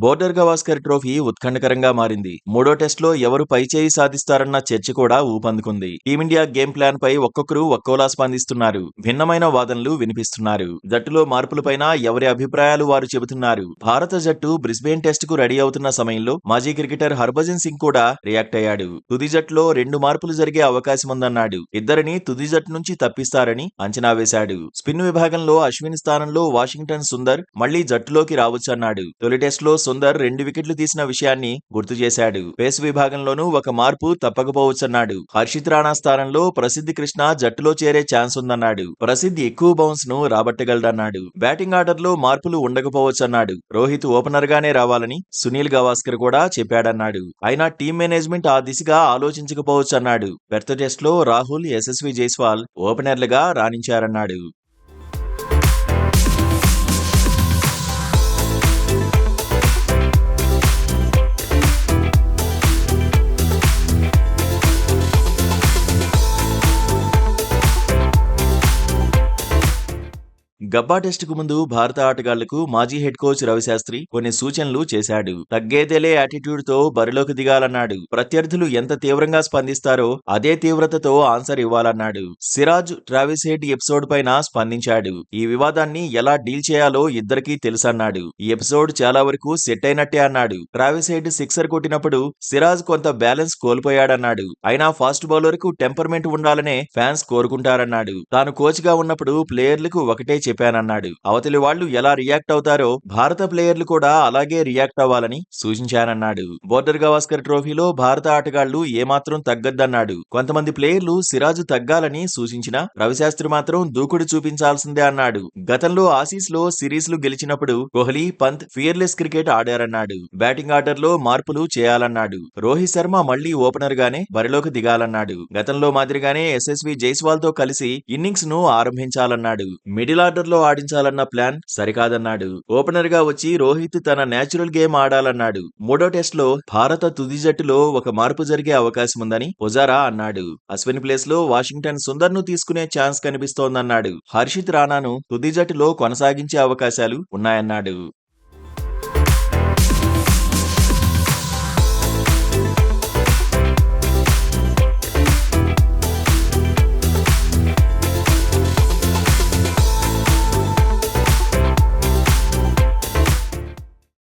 Border Gavaskar trophy ఉత్కంఠకరంగా మారింది. మూడో టెస్టులో ఎవరు పైచేయి సాధిస్తారన్న చర్చ కూడా ఊపందుకుంది. టీమిండియా గేమ్ ప్లాన్ పై ఒక్కొక్కరు ఒక్కోలా స్పందిస్తున్నారు. భిన్నమైన వాదనలు వినిపిస్తున్నారు. జట్టులో మార్పులపైన ఎవరి అభిప్రాయాలు వారు చెబుతున్నారు. భారత జట్టు బ్రిస్బేన్ టెస్ట్ కు రెడీ అవుతున్న సమయంలో మాజీ క్రికెటర్ హర్భజన్ సింగ్ కూడా రియాక్ట్ అయ్యాడు. తుది జట్టులో 2 మార్పులు జరిగే అవకాశముందన్నాడు. ఇద్దరిని తుది జట్టు నుంచి తప్పిస్తారని అంచనా వేశాడు. స్పిన్ విభాగంలో అశ్విన్ స్థానంలో వాషింగ్టన్ సుందర్ మళ్లీ జట్టులోకి రావచ్చన్నాడు. తొలి టెస్టులో సుందర్ 2 వికెట్లు తీసిన విషయాన్ని గుర్తు చేశాడు. పేస్ విభాగంలోనూ ఒక మార్పు తప్పకపోవచ్చన్నాడు. హర్షిత్ రాణా స్థానంలో ప్రసిద్ధ్ కృష్ణ జట్టులో చేరే ఛాన్స్ ఉందన్నాడు. ప్రసిద్ధ్ ఎక్కువ బౌన్స్ ను రాబట్టగలడన్నాడు. బ్యాటింగ్ ఆర్డర్ లో మార్పులు ఉండకపోవచ్చన్నాడు. రోహిత్ ఓపెనర్ గానే రావాలని సునీల్ గవాస్కర్ కూడా చెప్పాడన్నాడు. అయినా టీం మేనేజ్మెంట్ ఆ దిశగా ఆలోచించకపోవచ్చన్నాడు. పెర్త్ టెస్టులో రాహుల్, యశస్వి జైస్వాల్ ఓపెనర్లుగా రాణించారన్నాడు. గబ్బా టెస్టుకు ముందు భారత ఆటగాళ్లకు మాజీ హెడ్ కోచ్ రవిశాస్త్రి కొన్ని సూచనలు చేశాడు. తగ్గేదేలే యాటిట్యూడ్ తో బరిలోకి దిగాలన్నాడు. ప్రత్యర్థులు ఎంత తీవ్రంగా స్పందిస్తారో అదే తీవ్రతతో ఆన్సర్ ఇవ్వాలన్నాడు. సిరాజ్, ట్రావిస్ హెడ్ ఎపిసోడ్ పైన స్పందించాడు. ఈ వివాదాన్ని ఎలా డీల్ చేయాలో ఇద్దరికీ తెలుసన్నాడు. ఈ ఎపిసోడ్ చాలా వరకు సెట్ అయినట్టే అన్నాడు. ట్రావిస్ హెడ్ సిక్సర్ కొట్టినప్పుడు సిరాజ్ కొంత బ్యాలెన్స్ కోల్పోయాడన్నాడు. అయినా ఫాస్ట్ బౌలర్ కు టెంపర్మెంట్ ఉండాలనే ఫ్యాన్స్ కోరుకుంటారన్నాడు. తాను కోచ్ గా ఉన్నప్పుడు ప్లేయర్లకు ఒకటే చెప్పానన్నాడు. అవతలి వాళ్లు ఎలా రియాక్ట్ అవుతారో భారత ప్లేయర్లు కూడా అలాగే రియాక్ట్ అవ్వాలని సూచించానన్నాడు. బోర్డర్ గవాస్కర్ ట్రోఫీలో భారత ఆటగాళ్లు ఏమాత్రం తగ్గద్దన్నాడు. కొంతమంది ప్లేయర్లు సిరాజు తగ్గాలని సూచించినా రవిశాస్త్రి మాత్రం దూకుడు చూపించాల్సిందే అన్నాడు. గతంలో ఆసీస్ లో సిరీస్లు గెలిచినప్పుడు కోహ్లీ, పంత్ ఫియర్లెస్ క్రికెట్ ఆడారన్నాడు. బ్యాటింగ్ ఆర్డర్ లో మార్పులు చేయాలన్నాడు. రోహిత్ శర్మ మళ్లీ ఓపెనర్ గానే బరిలోకి దిగాలన్నాడు. గతంలో మాదిరిగానే యశస్వి జైస్వాల్ తో కలిసి ఇన్నింగ్స్ ను ఆరంభించాలన్నాడు. మిడిల్ ఆర్డర్ లో ఆడించాలన్న ప్లాన్ సరికాదన్నాడు. ఓపెనర్ గా వచ్చి రోహిత్ తన నేచురల్ గేమ్ ఆడాలన్నాడు. మూడో టెస్ట్ లో భారత తుది జట్టులో ఒక మార్పు జరిగే అవకాశం ఉందని పుజారా అన్నాడు. అశ్విన్ ప్లేస్ లో వాషింగ్టన్ సుందర్ ను తీసుకునే ఛాన్స్ కనిపిస్తోందన్నాడు. హర్షిత్ రాణాను తుది జట్టులో కొనసాగించే అవకాశాలు ఉన్నాయన్నాడు.